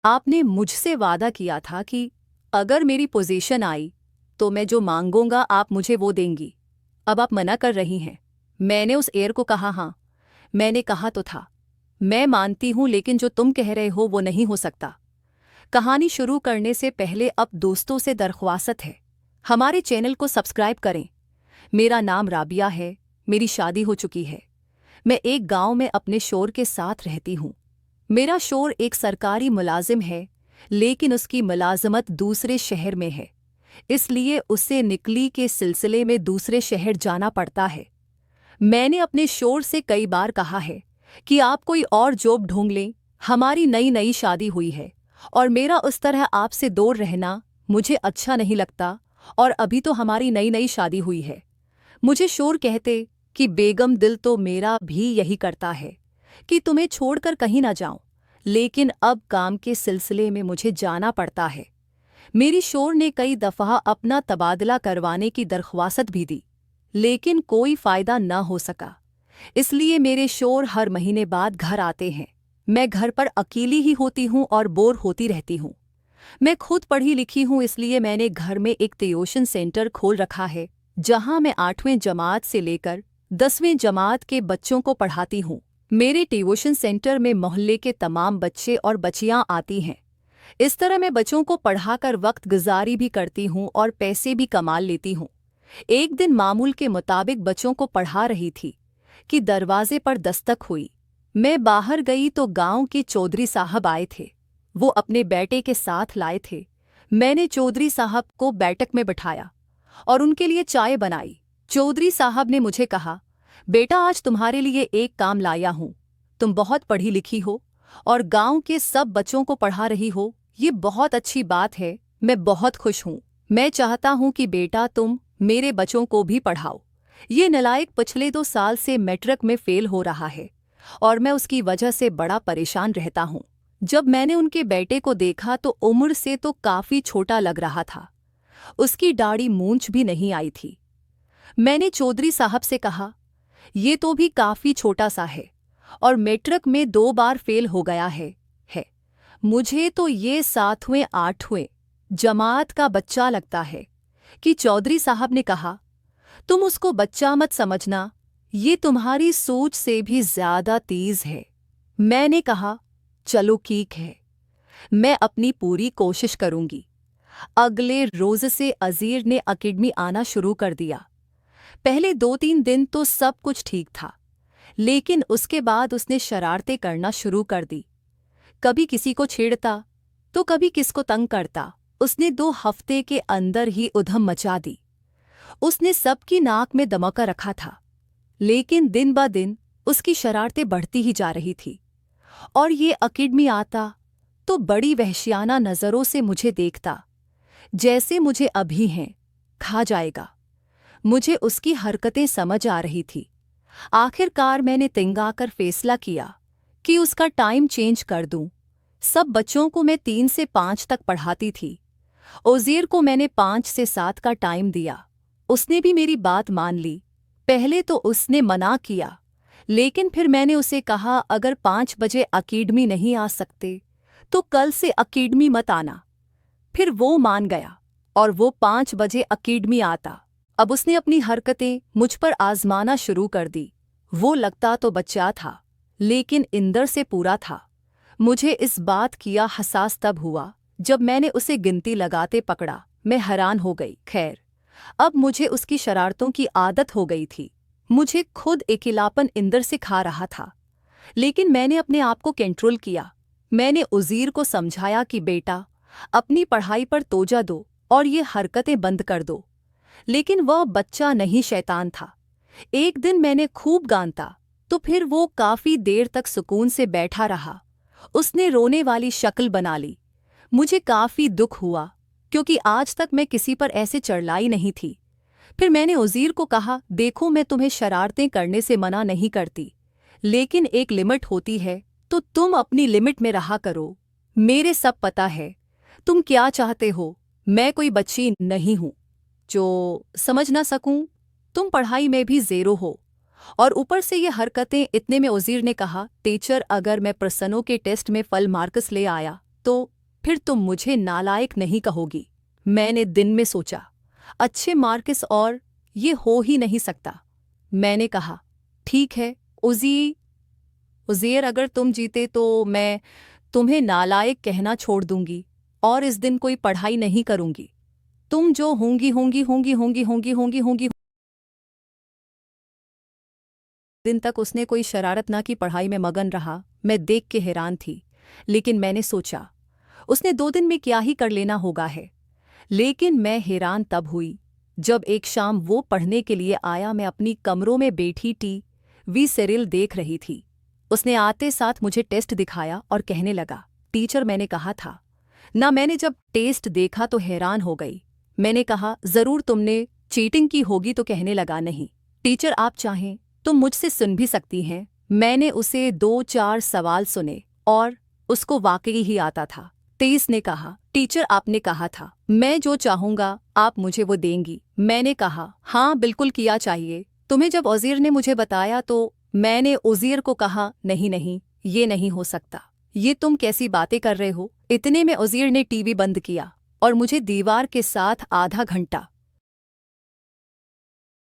आपने मुझसे वादा किया था कि अगर मेरी पोजीशन आई तो मैं जो मांगूंगा आप मुझे वो देंगी। अब आप मना कर रही हैं। मैंने उस एयर को कहा, हाँ मैंने कहा तो था। मैं मानती हूं लेकिन जो तुम कह रहे हो वो नहीं हो सकता। कहानी शुरू करने से पहले अब दोस्तों से दरख्वास्त है, हमारे चैनल को सब्सक्राइब करें। मेरा नाम राबिया है, मेरी शादी हो चुकी है। मैं एक गांव में अपने शोर के साथ रहती हूँ। मेरा शोर एक सरकारी मुलाजिम है, लेकिन उसकी मुलाजमत दूसरे शहर में है, इसलिए उसे निकली के सिलसिले में दूसरे शहर जाना पड़ता है। मैंने अपने शोर से कई बार कहा है कि आप कोई और जॉब ढूंढ लें। हमारी नई नई शादी हुई है और मेरा उस तरह आपसे दूर रहना मुझे अच्छा नहीं लगता, और अभी तो हमारी नई नई शादी हुई है। मुझे शोर कहते कि बेगम दिल तो मेरा भी यही करता है कि तुम्हें छोड़कर कहीं ना जाऊं, लेकिन अब काम के सिलसिले में मुझे जाना पड़ता है। मेरी शोर ने कई दफ़ा अपना तबादला करवाने की दरख्वास्त भी दी, लेकिन कोई फ़ायदा न हो सका। इसलिए मेरे शोर हर महीने बाद घर आते हैं। मैं घर पर अकेली ही होती हूँ और बोर होती रहती हूँ। मैं खुद पढ़ी लिखी हूँ, इसलिए मैंने घर में एक ट्यूशन सेंटर खोल रखा है, जहाँ मैं 8वीं जमात से लेकर 10वीं जमात के बच्चों को पढ़ाती हूँ। मेरे ट्यूशन सेंटर में मोहल्ले के तमाम बच्चे और बच्चियाँ आती हैं। इस तरह मैं बच्चों को पढ़ाकर वक्त गुजारी भी करती हूँ और पैसे भी कमा लेती हूँ। एक दिन मामूल के मुताबिक बच्चों को पढ़ा रही थी कि दरवाजे पर दस्तक हुई। मैं बाहर गई तो गांव के चौधरी साहब आए थे। वो अपने बेटे के साथ लाए थे। मैंने चौधरी साहब को बैठक में बिठाया और उनके लिए चाय बनाई। चौधरी साहब ने मुझे कहा, बेटा आज तुम्हारे लिए एक काम लाया हूँ। तुम बहुत पढ़ी लिखी हो और गांव के सब बच्चों को पढ़ा रही हो, ये बहुत अच्छी बात है। मैं बहुत खुश हूँ। मैं चाहता हूँ कि बेटा तुम मेरे बच्चों को भी पढ़ाओ। ये नालायक पिछले 2 साल से मैट्रिक में फेल हो रहा है और मैं उसकी वजह से बड़ा परेशान रहता हूँ। जब मैंने उनके बेटे को देखा तो उम्र से तो काफ़ी छोटा लग रहा था। उसकी दाढ़ी मूंछ भी नहीं आई थी। मैंने चौधरी साहब से कहा, ये तो भी काफ़ी छोटा सा है और मैट्रिक में 2 बार फेल हो गया है। मुझे तो ये 7वें 8वें जमात का बच्चा लगता है। कि चौधरी साहब ने कहा, तुम उसको बच्चा मत समझना, ये तुम्हारी सोच से भी ज़्यादा तेज़ है। मैंने कहा, चलो ठीक है, मैं अपनी पूरी कोशिश करूंगी। अगले रोज़ से अज़ीर ने अकेडमी आना शुरू कर दिया। पहले 2-3 दिन तो सब कुछ ठीक था, लेकिन उसके बाद उसने शरारतें करना शुरू कर दी। कभी किसी को छेड़ता तो कभी किसको तंग करता। उसने 2 हफ्ते के अंदर ही उधम मचा दी। उसने सबकी नाक में दमका रखा था, लेकिन दिन ब दिन उसकी शरारतें बढ़ती ही जा रही थी। और ये अकेडमी आता तो बड़ी वहशियाना नज़रों से मुझे देखता, जैसे मुझे अभी हैं खा जाएगा। मुझे उसकी हरकतें समझ आ रही थी। आखिरकार मैंने तिंगाकर फैसला किया कि उसका टाइम चेंज कर दूं। सब बच्चों को मैं 3 से 5 तक पढ़ाती थी। ओज़ीर को मैंने 5 से 7 का टाइम दिया। उसने भी मेरी बात मान ली। पहले तो उसने मना किया, लेकिन फिर मैंने उसे कहा, अगर 5 बजे अकेडमी नहीं आ सकते तो कल से अकेडमी मत आना। फिर वो मान गया और वो 5 बजे अकेडमी आता। अब उसने अपनी हरकतें मुझ पर आजमाना शुरू कर दी। वो लगता तो बच्चा था, लेकिन इंदर से पूरा था। मुझे इस बात किया एहसास तब हुआ जब मैंने उसे गिनती लगाते पकड़ा। मैं हैरान हो गई। खैर, अब मुझे उसकी शरारतों की आदत हो गई थी। मुझे खुद अकेलापन इंदर से खा रहा था, लेकिन मैंने अपने आप को कंट्रोल किया। मैंने उज़ीर को समझाया कि बेटा अपनी पढ़ाई पर तोजा दो और ये हरकतें बंद कर दो, लेकिन वह बच्चा नहीं शैतान था। एक दिन मैंने खूब गांता तो फिर वो काफ़ी देर तक सुकून से बैठा रहा। उसने रोने वाली शक्ल बना ली। मुझे काफ़ी दुख हुआ, क्योंकि आज तक मैं किसी पर ऐसे चढ़लाई नहीं थी। फिर मैंने उज़ीर को कहा, देखो मैं तुम्हें शरारतें करने से मना नहीं करती, लेकिन एक लिमिट होती है, तो तुम अपनी लिमिट में रहा करो। मेरे सब पता है तुम क्या चाहते हो। मैं कोई बच्ची नहीं हूँ जो समझ ना सकूं। तुम पढ़ाई में भी ज़ेरो हो और ऊपर से ये हरकतें। इतने में उज़ीर ने कहा, टीचर अगर मैं प्रश्नों के टेस्ट में फल मार्क्स ले आया तो फिर तुम मुझे नालायक नहीं कहोगी। मैंने दिन में सोचा, अच्छे मार्क्स और ये हो ही नहीं सकता। मैंने कहा, ठीक है उज़ेर, अगर तुम जीते तो मैं तुम्हें नालायक कहना छोड़ दूंगी और इस दिन कोई पढ़ाई नहीं करूंगी। तुम जो होंगी होंगी होंगी होंगी होंगी होंगी होंगी। दिन तक उसने कोई शरारत ना की, पढ़ाई में मगन रहा। मैं देख के हैरान थी, लेकिन मैंने सोचा उसने 2 दिन में क्या ही कर लेना होगा है। लेकिन मैं हैरान तब हुई जब एक शाम वो पढ़ने के लिए आया। मैं अपनी कमरों में बैठी टीवी सीरियल देख रही थी। उसने आते साथ मुझे टेस्ट दिखाया और कहने लगा, टीचर मैंने कहा था ना। मैंने जब टेस्ट देखा तो हैरान हो गई। मैंने कहा, जरूर तुमने चीटिंग की होगी। तो कहने लगा, नहीं टीचर, आप चाहें तो मुझसे सुन भी सकती हैं। मैंने उसे 2-4 सवाल सुने और उसको वाकई ही आता था। 23 ने कहा, टीचर आपने कहा था मैं जो चाहूंगा आप मुझे वो देंगी। मैंने कहा, हाँ बिल्कुल किया चाहिए तुम्हें। जब उज़ेर ने मुझे बताया तो मैंने उज़ेर को कहा, नहीं नहीं ये नहीं हो सकता, ये तुम कैसी बातें कर रहे हो। इतने में उज़ेर ने टीवी बंद किया और मुझे दीवार के साथ आधा घंटा